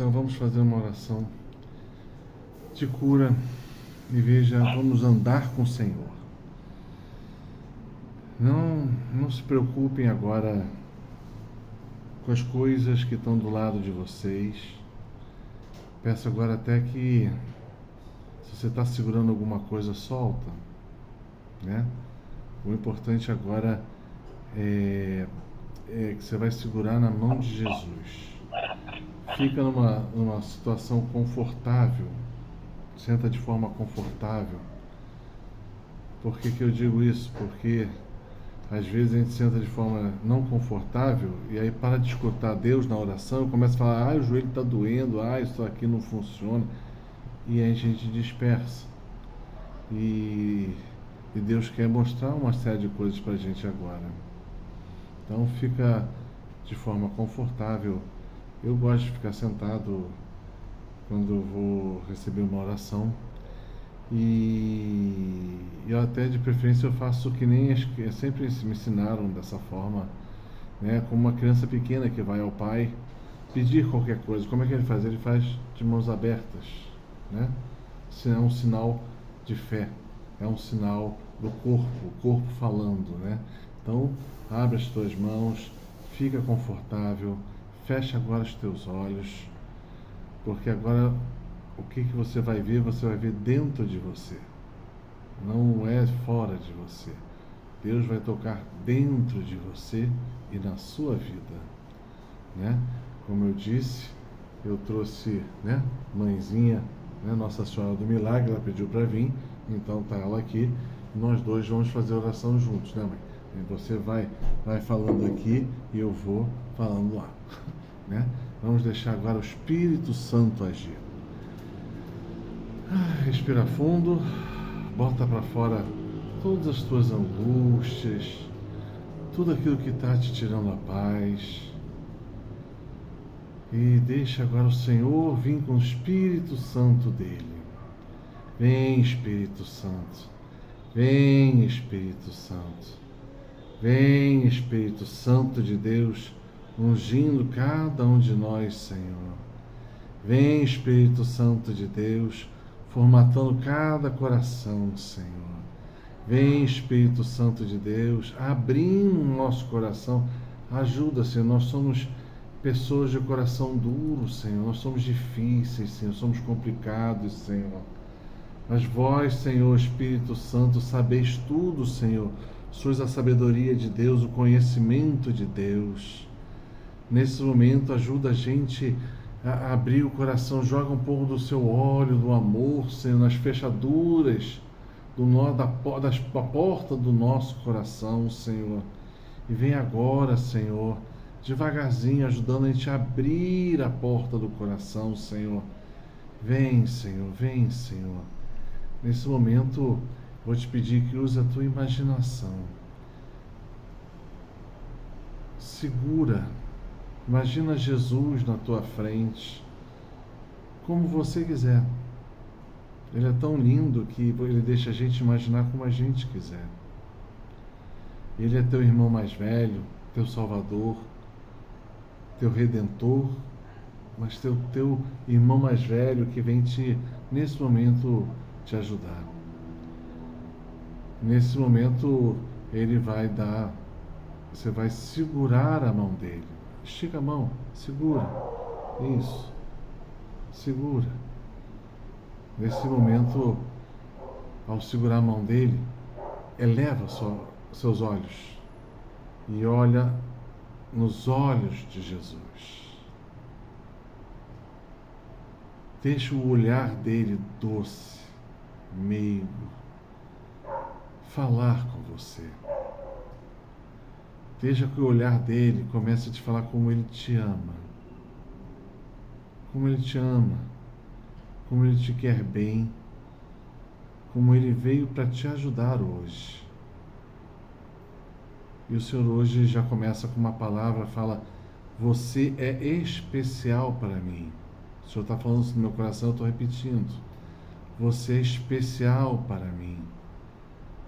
Então vamos fazer uma oração de cura e veja, vamos andar com o Senhor. Não se preocupem agora com as coisas que estão do lado de vocês. Peço agora até que, se você está segurando alguma coisa, solta, né? O importante agora é que você vai segurar na mão de Jesus. Fica numa situação confortável, senta de forma confortável. Por que eu digo isso? Porque às vezes a gente senta de forma não confortável e aí para de escutar Deus na oração, começa a falar, o joelho está doendo, isso aqui não funciona, e aí a gente dispersa. E Deus quer mostrar uma série de coisas para a gente agora. Então fica de forma confortável. Eu gosto de ficar sentado quando eu vou receber uma oração. E eu até de preferência eu faço que nem sempre me ensinaram dessa forma, né? Como uma criança pequena que vai ao pai pedir qualquer coisa. Como é que ele faz? Ele faz de mãos abertas, né? É um sinal de fé, é um sinal do corpo, o corpo falando, né? Então, abre as tuas mãos, fica confortável, fecha agora os teus olhos, porque agora o que você vai ver dentro de você, não é fora de você. Deus vai tocar dentro de você e na sua vida, né? Como eu disse, eu trouxe, né, mãezinha, né, Nossa Senhora do Milagre, ela pediu para vir, então tá ela aqui, nós dois vamos fazer a oração juntos, né, mãe? E você vai falando aqui e eu vou falando lá, né? Vamos deixar agora o Espírito Santo agir. Respira fundo, bota para fora todas as tuas angústias, tudo aquilo que está te tirando a paz. E deixa agora o Senhor vir com o Espírito Santo dele. Vem, Espírito Santo. Vem, Espírito Santo. Vem, Espírito Santo de Deus, ungindo cada um de nós, Senhor. Vem, Espírito Santo de Deus, formatando cada coração, Senhor. Vem, Espírito Santo de Deus, abrindo o nosso coração. Ajuda, Senhor. Nós somos pessoas de coração duro, Senhor. Nós somos difíceis, Senhor. Somos complicados, Senhor. Mas vós, Senhor, Espírito Santo, sabeis tudo, Senhor. Sois a sabedoria de Deus, o conhecimento de Deus. Nesse momento, ajuda a gente a abrir o coração, joga um pouco do seu óleo, do amor, Senhor, nas fechaduras da porta do nosso coração, Senhor. E vem agora, Senhor, devagarzinho, ajudando a gente a abrir a porta do coração, Senhor. Vem, Senhor, vem, Senhor. Nesse momento, vou te pedir que use a tua imaginação. Segura. Imagina Jesus na tua frente, como você quiser. Ele é tão lindo que ele deixa a gente imaginar como a gente quiser. Ele é teu irmão mais velho, teu Salvador, teu Redentor, mas teu irmão mais velho que vem nesse momento, te ajudar. Nesse momento, você vai segurar a mão dele. Estica a mão, segura. Isso. Segura. Nesse momento, ao segurar a mão dele, eleva seus olhos e olha nos olhos de Jesus. Deixa o olhar dele doce, meigo, falar com você. Deixa que o olhar dele comece a te falar como ele te ama. Como ele te ama. Como ele te quer bem. Como ele veio para te ajudar hoje. E o Senhor hoje já começa com uma palavra, fala, você é especial para mim. O Senhor está falando isso no meu coração, eu estou repetindo. Você é especial para mim.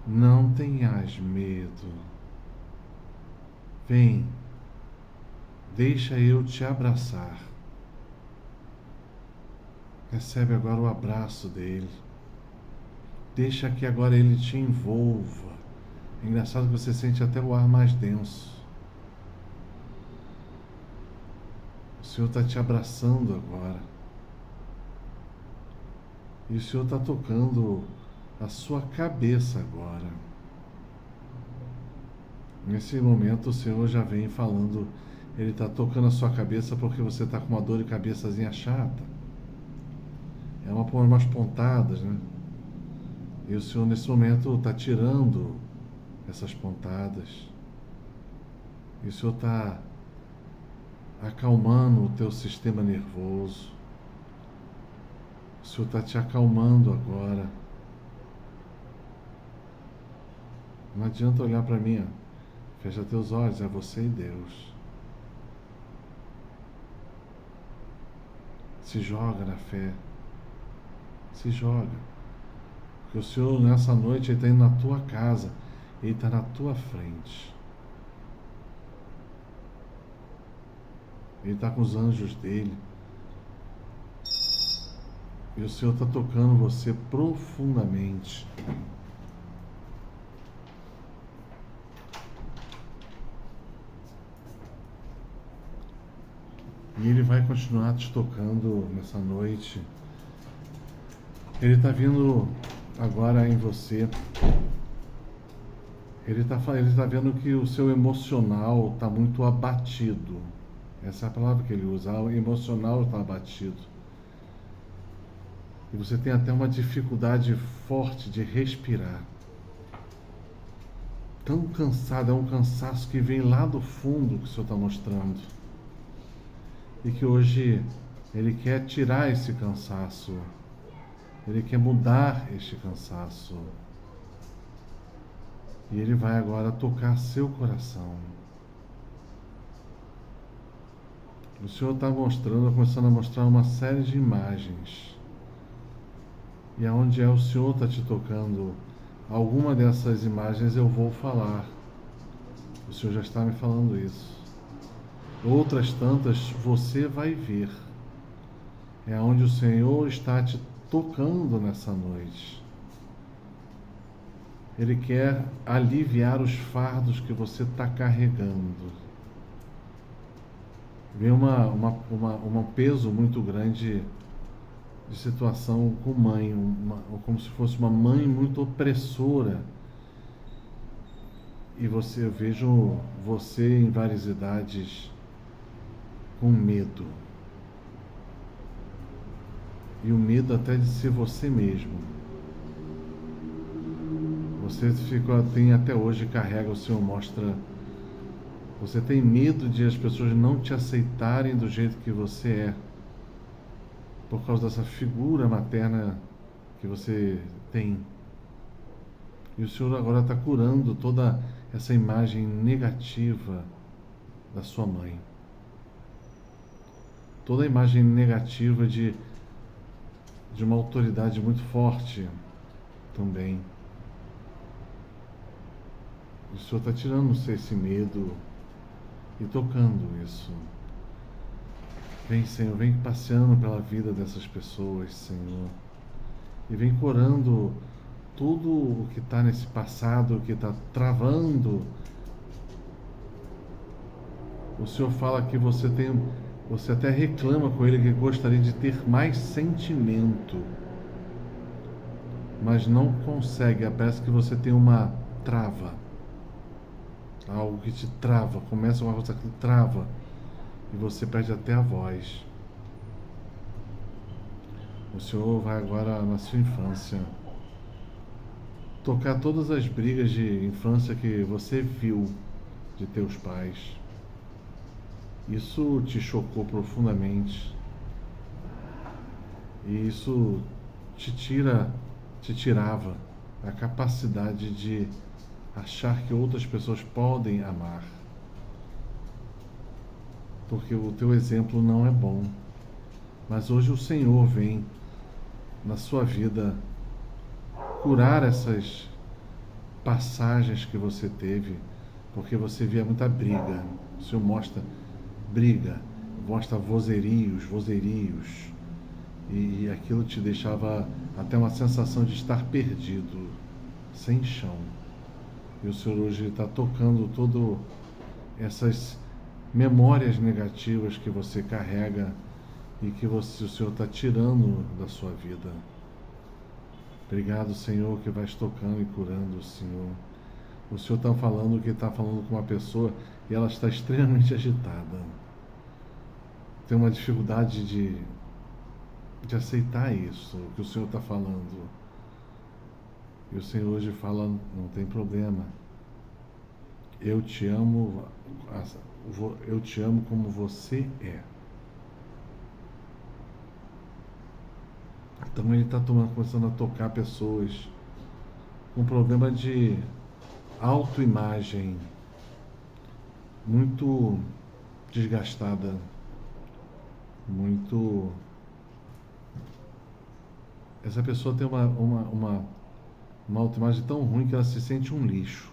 Não tenhas medo. Vem, deixa eu te abraçar. Recebe agora o abraço dele. Deixa que agora ele te envolva. É engraçado que você sente até o ar mais denso. O Senhor está te abraçando agora. E o Senhor está tocando a sua cabeça agora. Nesse momento o Senhor já vem falando, Ele está tocando a sua cabeça porque você está com uma dor de cabeçazinha chata. É umas pontadas, né? E o Senhor nesse momento está tirando essas pontadas. E o Senhor está acalmando o teu sistema nervoso. O Senhor está te acalmando agora. Não adianta olhar para mim, ó. Fecha teus olhos, é você e Deus. Se joga na fé. Se joga. Porque o Senhor nessa noite Ele está indo na tua casa. Ele está na tua frente. Ele está com os anjos dele. E o Senhor está tocando você profundamente. E Ele vai continuar te tocando nessa noite. Ele está vindo agora em você. Ele está vendo que o seu emocional está muito abatido. Essa é a palavra que ele usa. O emocional está abatido. E você tem até uma dificuldade forte de respirar. Tão cansado, é um cansaço que vem lá do fundo que o Senhor está mostrando. E que hoje Ele quer tirar esse cansaço. Ele quer mudar este cansaço. E Ele vai agora tocar seu coração. O Senhor está começando a mostrar uma série de imagens. E aonde o Senhor está te tocando, alguma dessas imagens eu vou falar. O Senhor já está me falando isso. Outras tantas você vai ver. É onde o Senhor está te tocando nessa noite. Ele quer aliviar os fardos que você está carregando. Vem um peso muito grande de situação com mãe, como se fosse uma mãe muito opressora. E eu vejo você em várias idades com medo. E o medo até de ser você mesmo. Você tem até hoje, carrega, o Senhor mostra. Você tem medo de as pessoas não te aceitarem do jeito que você é. Por causa dessa figura materna que você tem. E o Senhor agora está curando toda essa imagem negativa da sua mãe. Toda a imagem negativa de uma autoridade muito forte também. O Senhor está tirando esse medo e tocando isso. Vem, Senhor, vem passeando pela vida dessas pessoas, Senhor. E vem curando tudo o que está nesse passado, que está travando. O Senhor fala que você até reclama com Ele que gostaria de ter mais sentimento, mas não consegue. Parece que você tem uma trava. Algo que te trava. Começa uma coisa que trava. E você perde até a voz. O Senhor vai agora na sua infância tocar todas as brigas de infância que você viu de teus pais. Isso te chocou profundamente. E isso te tirava a capacidade de achar que outras pessoas podem amar. Porque o teu exemplo não é bom. Mas hoje o Senhor vem na sua vida curar essas passagens que você teve, porque você via muita briga. O Senhor mostra briga, mostra vozerios, e aquilo te deixava até uma sensação de estar perdido, sem chão. E o Senhor hoje está tocando todas essas memórias negativas que você carrega e que o Senhor está tirando da sua vida. Obrigado, Senhor, que vais tocando e curando, Senhor. O Senhor está falando que está falando com uma pessoa e ela está extremamente agitada. Tem uma dificuldade de aceitar isso, o que o Senhor está falando. E o Senhor hoje fala, não tem problema. Eu te amo como você é. Então ele está começando a tocar pessoas com problema de autoimagem muito desgastada, muito... Essa pessoa tem uma autoimagem tão ruim que ela se sente um lixo.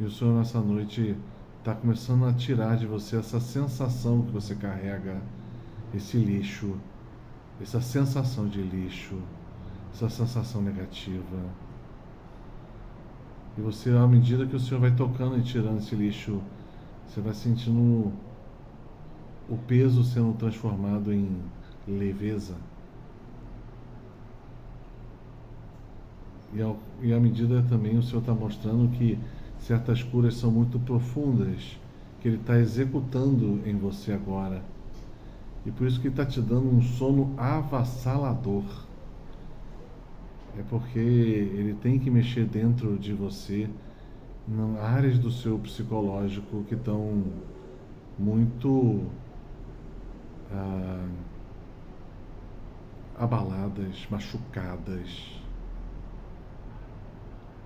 E o Senhor nessa noite está começando a tirar de você essa sensação que você carrega, esse lixo, essa sensação de lixo, essa sensação negativa. E você, à medida que o Senhor vai tocando e tirando esse lixo, você vai sentindo o peso sendo transformado em leveza. E à medida também o Senhor está mostrando que certas curas são muito profundas, que Ele está executando em você agora. E por isso que Ele está te dando um sono avassalador. É porque Ele tem que mexer dentro de você, em áreas do seu psicológico que estão muito abaladas, machucadas.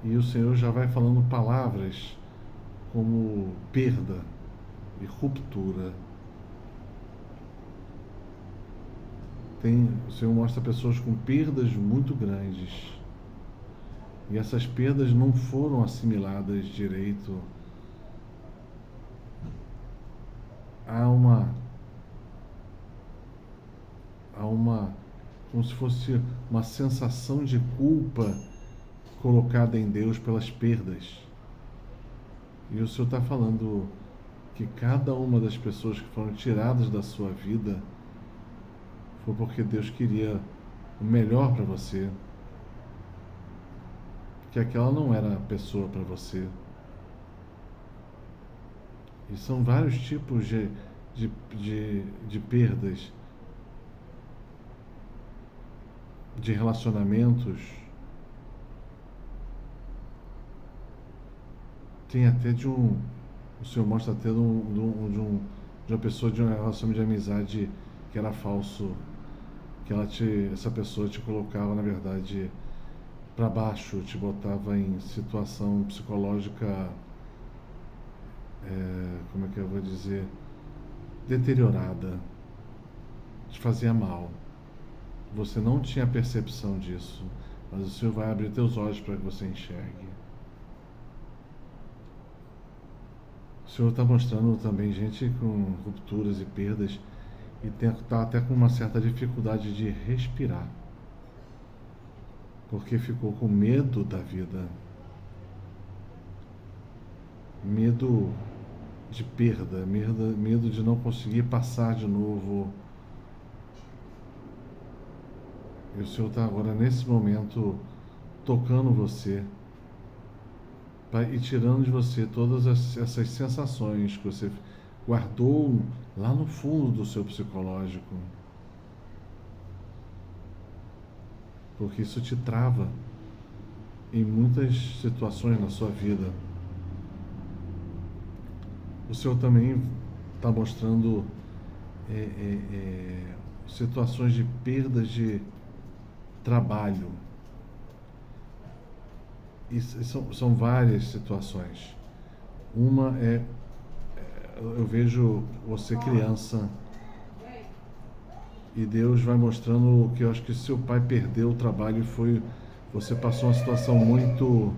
E o Senhor já vai falando palavras como perda e ruptura. O Senhor mostra pessoas com perdas muito grandes. E essas perdas não foram assimiladas direito. Há uma como se fosse uma sensação de culpa colocada em Deus pelas perdas. E o Senhor está falando que cada uma das pessoas que foram tiradas da sua vida foi porque Deus queria o melhor para você, que aquela não era a pessoa para você. E são vários tipos de perdas, de relacionamentos. Tem até o Senhor mostra até de uma pessoa de um relacionamento de amizade que era falso, que essa pessoa te colocava, na verdade, para baixo, te botava em situação psicológica, como é que eu vou dizer, deteriorada, te fazia mal. Você não tinha percepção disso, mas o Senhor vai abrir teus olhos para que você enxergue. O Senhor está mostrando também gente com rupturas e perdas e está até com uma certa dificuldade de respirar, porque ficou com medo da vida, medo de perda, medo de não conseguir passar de novo. E o Senhor está agora, nesse momento, tocando você e tirando de você todas essas sensações que você guardou lá no fundo do seu psicológico. Porque isso te trava em muitas situações na sua vida. O Senhor também está mostrando situações de perdas de trabalho. E são várias situações. Uma eu vejo você criança e Deus vai mostrando que eu acho que seu pai perdeu o trabalho e você passou uma situação muito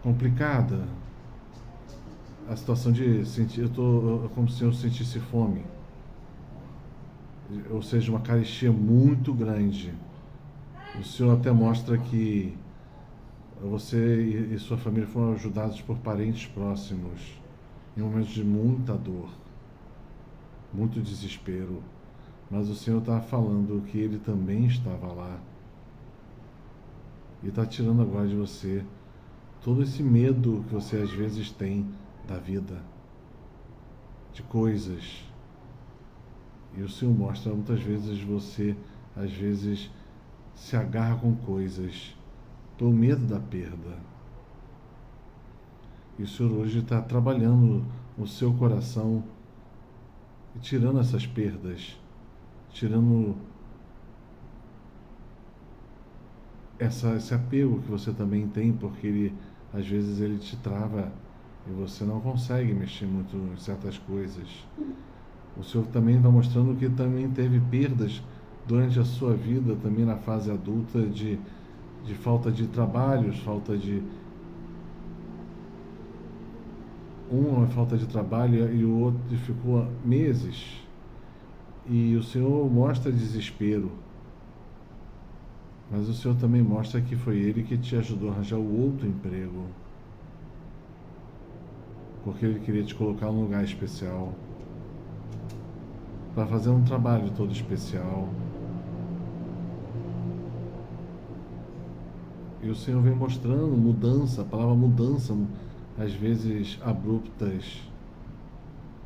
complicada. A situação de sentir, como se eu sentisse fome. ou seja, uma carestia muito grande. O Senhor até mostra que você e sua família foram ajudados por parentes próximos em momentos de muita dor, muito desespero. Mas o Senhor está falando que Ele também estava lá e está tirando agora de você todo esse medo que você às vezes tem da vida, de coisas. E o Senhor mostra muitas vezes você, às vezes, se agarra com coisas pelo medo da perda. E o Senhor hoje está trabalhando no seu coração e tirando essas perdas, tirando esse apego que você também tem, porque às vezes ele te trava e você não consegue mexer muito em certas coisas. O Senhor também vai mostrando que também teve perdas durante a sua vida, também na fase adulta, de falta de trabalhos, falta de trabalho e o outro ficou meses. E o Senhor mostra desespero, mas o Senhor também mostra que foi Ele que te ajudou a arranjar o outro emprego, porque Ele queria te colocar num lugar especial, para fazer um trabalho todo especial. E o Senhor vem mostrando mudança, a palavra mudança, às vezes abruptas,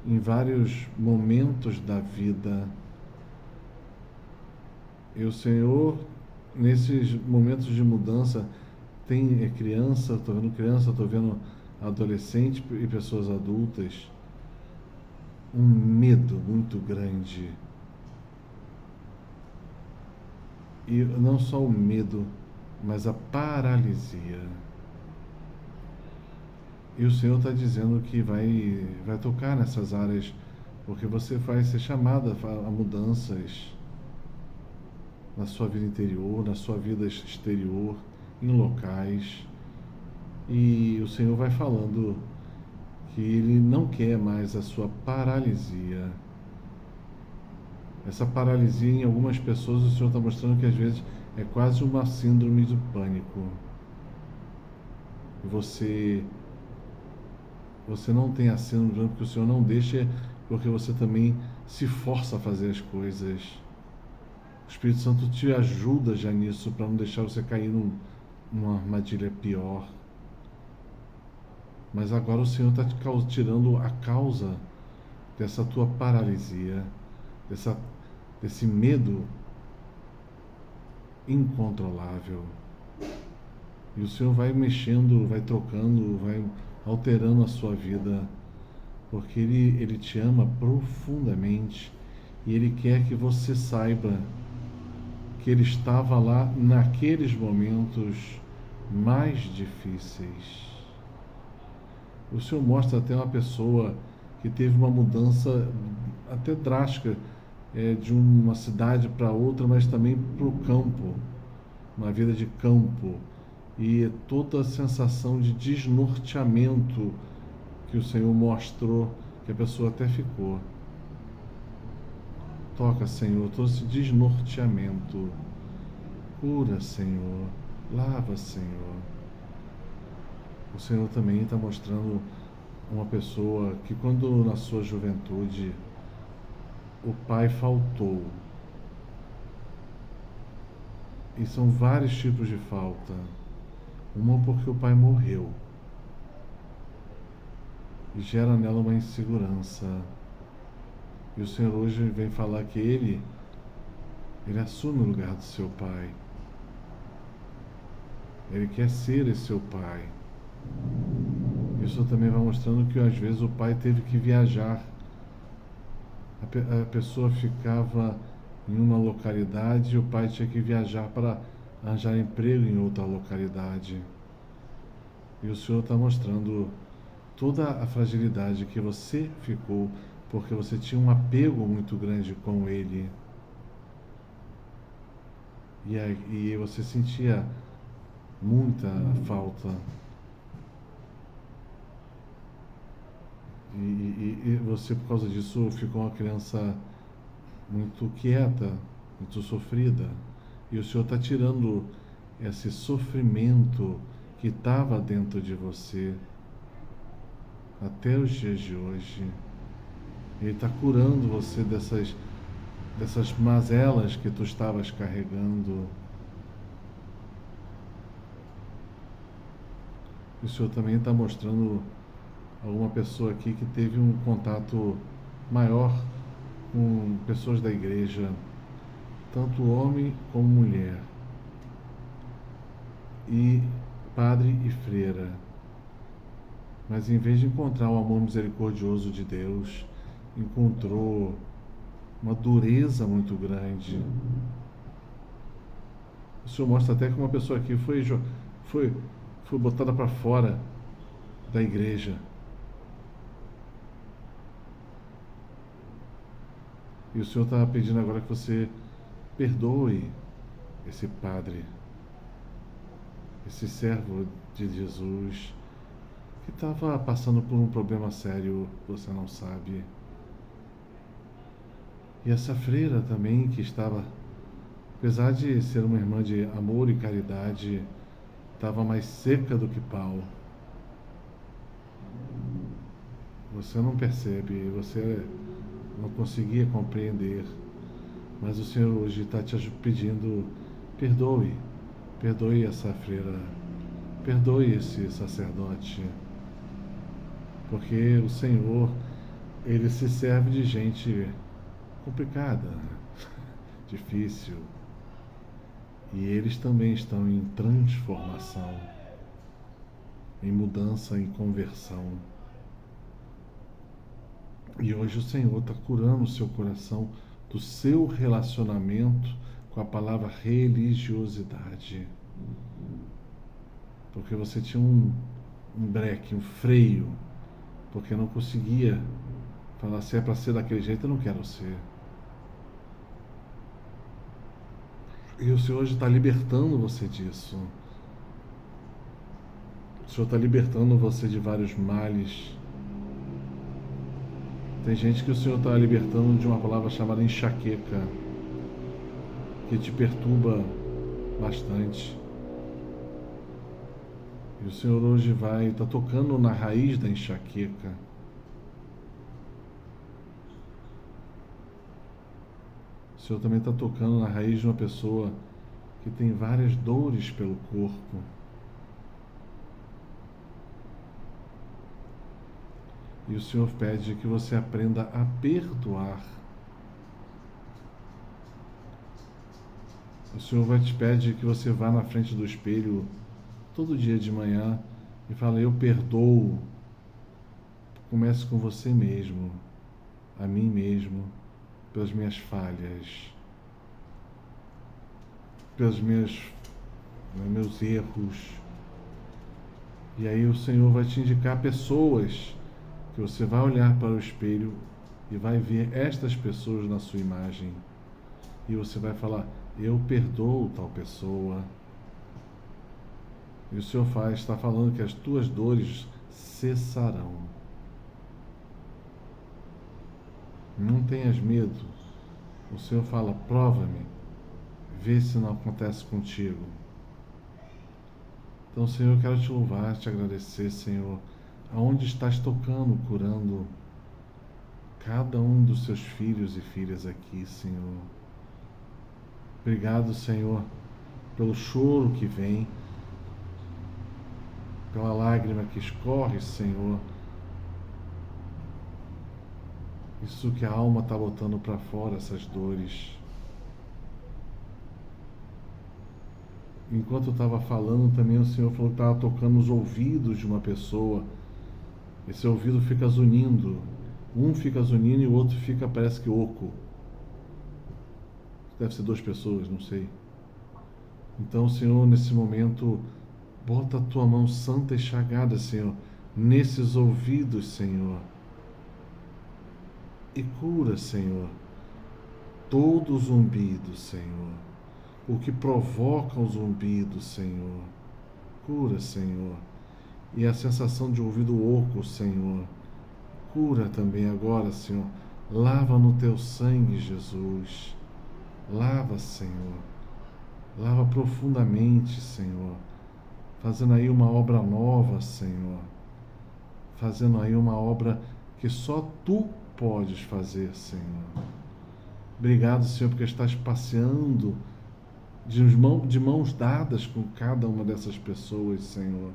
em vários momentos da vida. E o Senhor, nesses momentos de mudança, tem criança, estou vendo adolescente e pessoas adultas, um medo muito grande. E não só o medo, mas a paralisia. E o Senhor está dizendo que vai tocar nessas áreas, porque você vai ser chamada a mudanças na sua vida interior, na sua vida exterior, em locais. E o Senhor vai falando que Ele não quer mais a sua paralisia. Essa paralisia, em algumas pessoas, o Senhor está mostrando que às vezes é quase uma síndrome do pânico. Você não tem a síndrome do pânico porque o Senhor não deixa, porque você também se força a fazer as coisas. O Espírito Santo te ajuda já nisso, para não deixar você cair numa armadilha pior. Mas agora o Senhor está tirando a causa dessa tua paralisia, desse medo incontrolável. E o Senhor vai mexendo, vai trocando, vai alterando a sua vida, porque Ele te ama profundamente e Ele quer que você saiba que Ele estava lá naqueles momentos mais difíceis. O Senhor mostra até uma pessoa que teve uma mudança até drástica, de uma cidade para outra, mas também para o campo, uma vida de campo, e toda a sensação de desnorteamento que o Senhor mostrou, que a pessoa até ficou. Toca, Senhor, todo esse desnorteamento. Cura, Senhor. Lava, Senhor. O Senhor também está mostrando uma pessoa que, quando na sua juventude o pai faltou, e são vários tipos de falta. Uma porque o pai morreu e gera nela uma insegurança. E o Senhor hoje vem falar que Ele assume o lugar do seu pai. Ele quer ser esse seu pai. Isso também vai mostrando que às vezes o pai teve que viajar. A pessoa ficava em uma localidade e o pai tinha que viajar para arranjar emprego em outra localidade. E o Senhor está mostrando toda a fragilidade que você ficou, porque você tinha um apego muito grande com Ele. E você sentia muita falta. E você, por causa disso, ficou uma criança muito quieta, muito sofrida. E o Senhor está tirando esse sofrimento que estava dentro de você até os dias de hoje. Ele está curando você dessas mazelas que tu estavas carregando. O Senhor também está mostrando alguma pessoa aqui que teve um contato maior com pessoas da igreja, tanto homem como mulher, e padre e freira. Mas em vez de encontrar o amor misericordioso de Deus, encontrou uma dureza muito grande. O Senhor mostra até que uma pessoa aqui foi botada para fora da igreja. E o Senhor está pedindo agora que você perdoe esse padre, esse servo de Jesus, que estava passando por um problema sério, você não sabe. E essa freira também, que estava, apesar de ser uma irmã de amor e caridade, estava mais seca do que pau. Você não percebe, você não conseguia compreender, mas o Senhor hoje está te pedindo: perdoe essa freira, perdoe esse sacerdote, porque o Senhor, ele se serve de gente complicada, difícil, e eles também estão em transformação, em mudança, em conversão. E hoje o Senhor está curando o seu coração do seu relacionamento com a palavra religiosidade. Porque você tinha um breque, um freio, porque não conseguia falar: se é para ser daquele jeito, eu não quero ser. E o Senhor hoje está libertando você disso. O Senhor está libertando você de vários males. Tem gente que o Senhor está libertando de uma palavra chamada enxaqueca, que te perturba bastante. E o Senhor hoje está tocando na raiz da enxaqueca. O Senhor também está tocando na raiz de uma pessoa que tem várias dores pelo corpo. E o Senhor pede que você aprenda a perdoar. O Senhor te pede que você vá na frente do espelho todo dia de manhã e fale: eu perdoo. Comece com você mesmo, a mim mesmo, pelas minhas falhas, pelos meus erros. E aí o Senhor vai te indicar pessoas que você vai olhar para o espelho e vai ver estas pessoas na sua imagem. E você vai falar: eu perdoo tal pessoa. E o Senhor está falando que as tuas dores cessarão. Não tenhas medo. O Senhor fala: prova-me, vê se não acontece contigo. Então, Senhor, eu quero te louvar, te agradecer, Senhor, aonde estás tocando, curando cada um dos seus filhos e filhas aqui, Senhor. Obrigado, Senhor, pelo choro que vem, pela lágrima que escorre, Senhor. Isso que a alma está botando para fora, essas dores. Enquanto eu estava falando também, o Senhor falou que estava tocando os ouvidos de uma pessoa. Esse ouvido fica zunindo. Um fica zunindo e o outro fica, parece que oco. Deve ser 2 pessoas, não sei. Então, Senhor, nesse momento, bota a tua mão santa e chagada, Senhor, nesses ouvidos, Senhor. E cura, Senhor, todo o zumbido, Senhor. O que provoca o zumbido, Senhor. Cura, Senhor. E a sensação de ouvido oco, Senhor. Cura também agora, Senhor, Lava no teu sangue, Jesus. Lava, Senhor. Lava profundamente, Senhor. Fazendo aí uma obra nova, Senhor. Fazendo aí uma obra que só Tu podes fazer, Senhor. Obrigado, Senhor, porque estás passeando de mãos dadas com cada uma dessas pessoas, Senhor.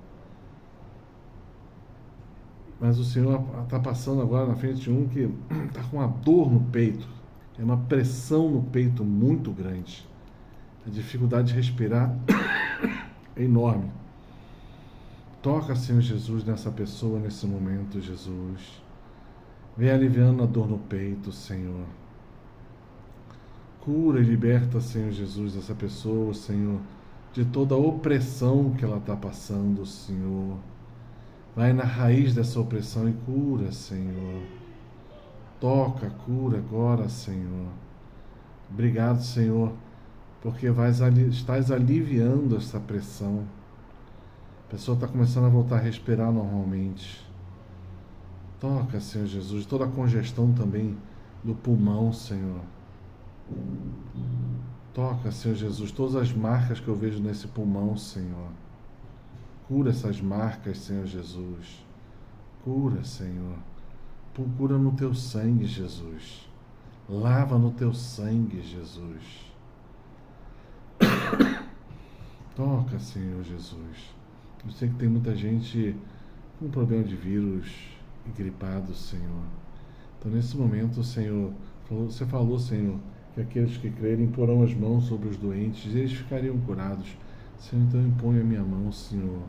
Mas o Senhor está passando agora na frente de um que está com uma dor no peito. É uma pressão no peito muito grande. A dificuldade de respirar é enorme. Toca, Senhor Jesus, nessa pessoa nesse momento, Jesus. Vem aliviando a dor no peito, Senhor. Cura e liberta, Senhor Jesus, essa pessoa, Senhor, de toda a opressão que ela está passando, Senhor. Vai na raiz dessa opressão e cura, Senhor. Toca, cura agora, Senhor. Obrigado, Senhor, porque estás aliviando essa pressão. A pessoa está começando a voltar a respirar normalmente. Toca, Senhor Jesus, toda a congestão também do pulmão, Senhor. Toca, Senhor Jesus, todas as marcas que eu vejo nesse pulmão, Senhor. Cura essas marcas, Senhor Jesus. Cura, Senhor. Cura no teu sangue, Jesus. Lava no teu sangue, Jesus. Toca, Senhor Jesus. Eu sei que tem muita gente com problema de vírus e gripado, Senhor. Então, nesse momento, Senhor, você falou, Senhor, que aqueles que crerem porão as mãos sobre os doentes e eles ficariam curados. Senhor, então impõe a minha mão, Senhor,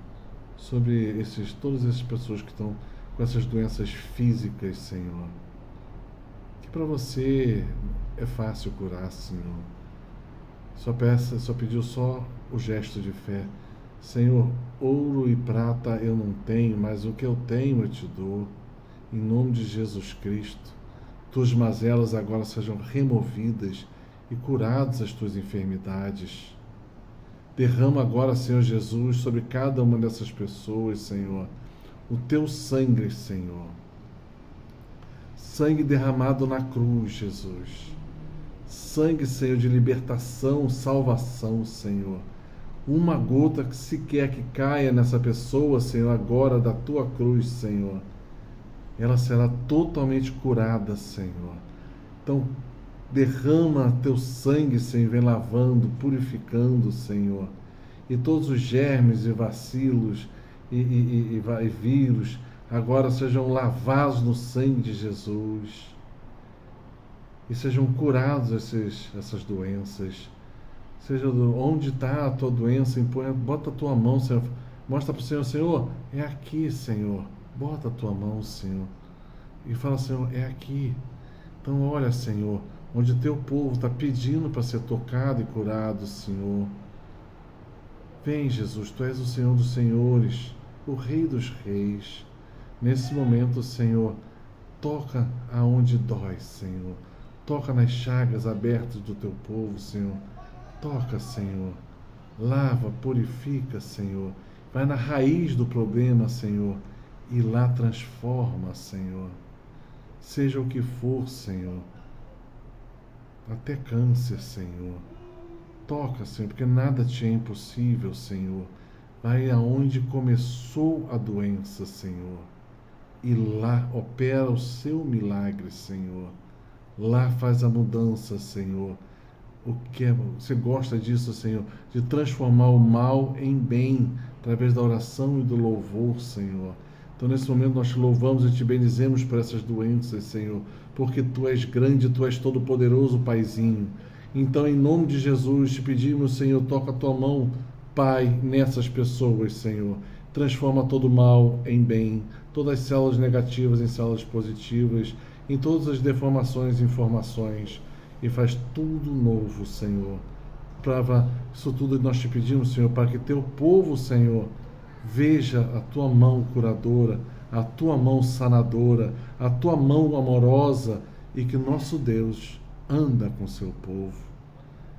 sobre todas essas pessoas que estão com essas doenças físicas, Senhor. Que para você é fácil curar, Senhor. Só pediu só o gesto de fé. Senhor, ouro e prata eu não tenho, mas o que eu tenho eu te dou. Em nome de Jesus Cristo, tuas mazelas agora sejam removidas e curadas as tuas enfermidades. Derrama agora, Senhor Jesus, sobre cada uma dessas pessoas, Senhor, o teu sangue, Senhor. Sangue derramado na cruz, Jesus. Sangue, Senhor, de libertação, salvação, Senhor. Uma gota que sequer que caia nessa pessoa, Senhor, agora da tua cruz, Senhor, ela será totalmente curada, Senhor. Então, derrama teu sangue, Senhor, vem lavando, purificando, Senhor. E todos os germes e vacilos e vírus agora sejam lavados no sangue de Jesus. E sejam curados essas doenças. Seja onde está a tua doença, bota a tua mão, Senhor. Mostra para o Senhor, Senhor, é aqui, Senhor. Bota a tua mão, Senhor. E fala, Senhor, é aqui. Então, olha, Senhor, onde o teu povo está pedindo para ser tocado e curado, Senhor. Vem, Jesus, tu és o Senhor dos senhores, o Rei dos reis. Nesse momento, Senhor, toca aonde dói, Senhor. Toca nas chagas abertas do teu povo, Senhor. Toca, Senhor. Lava, purifica, Senhor. Vai na raiz do problema, Senhor. E lá transforma, Senhor. Seja o que for, Senhor. Até câncer, Senhor. Toca, Senhor, porque nada te é impossível, Senhor. Vai aonde começou a doença, Senhor. E lá opera o seu milagre, Senhor. Lá faz a mudança, Senhor. Você gosta disso, Senhor, de transformar o mal em bem, através da oração e do louvor, Senhor. Então, nesse momento, nós te louvamos e te bendizemos por essas doenças, Senhor, porque Tu és grande, Tu és todo-poderoso, Paizinho. Então, em nome de Jesus, te pedimos, Senhor, toca a Tua mão, Pai, nessas pessoas, Senhor. Transforma todo mal em bem, todas as células negativas em células positivas, em todas as deformações e informações, e faz tudo novo, Senhor. Para isso tudo nós te pedimos, Senhor, para que Teu povo, Senhor, veja a Tua mão curadora, a Tua mão sanadora, a Tua mão amorosa, e que nosso Deus anda com Seu povo.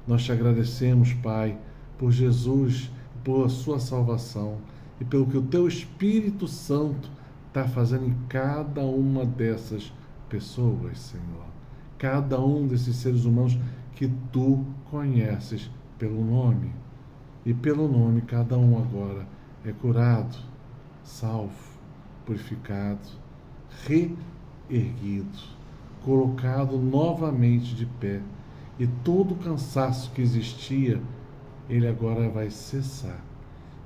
Nós te agradecemos, Pai, por Jesus, por a Sua salvação, e pelo que o Teu Espírito Santo está fazendo em cada uma dessas pessoas, Senhor. cada um desses seres humanos que tu conheces pelo nome. E pelo nome, cada um agora é curado, salvo, purificado, reerguido, colocado novamente de pé. E todo o cansaço que existia, ele agora vai cessar.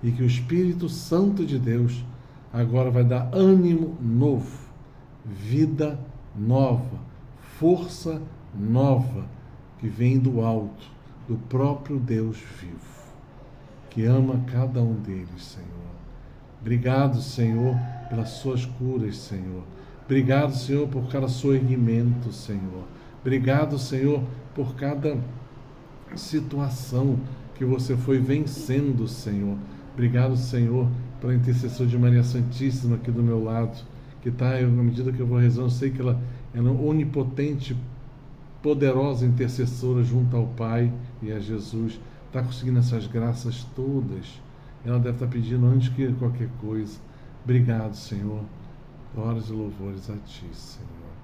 E que o Espírito Santo de Deus agora vai dar ânimo novo, vida nova, força nova, que vem do alto, do próprio Deus vivo, que ama cada um deles, Senhor. Obrigado, Senhor, pelas suas curas, Senhor. Obrigado, Senhor, por cada soerguimento, Senhor. Obrigado, Senhor, por cada situação que você foi vencendo, Senhor. Obrigado, Senhor, pela intercessão de Maria Santíssima aqui do meu lado, que está, na medida que eu vou rezando, eu sei que ela é onipotente, poderosa intercessora junto ao Pai e a Jesus. Está conseguindo essas graças todas. Ela deve estar pedindo antes que qualquer coisa. Obrigado, Senhor. Glórias e louvores a Ti, Senhor.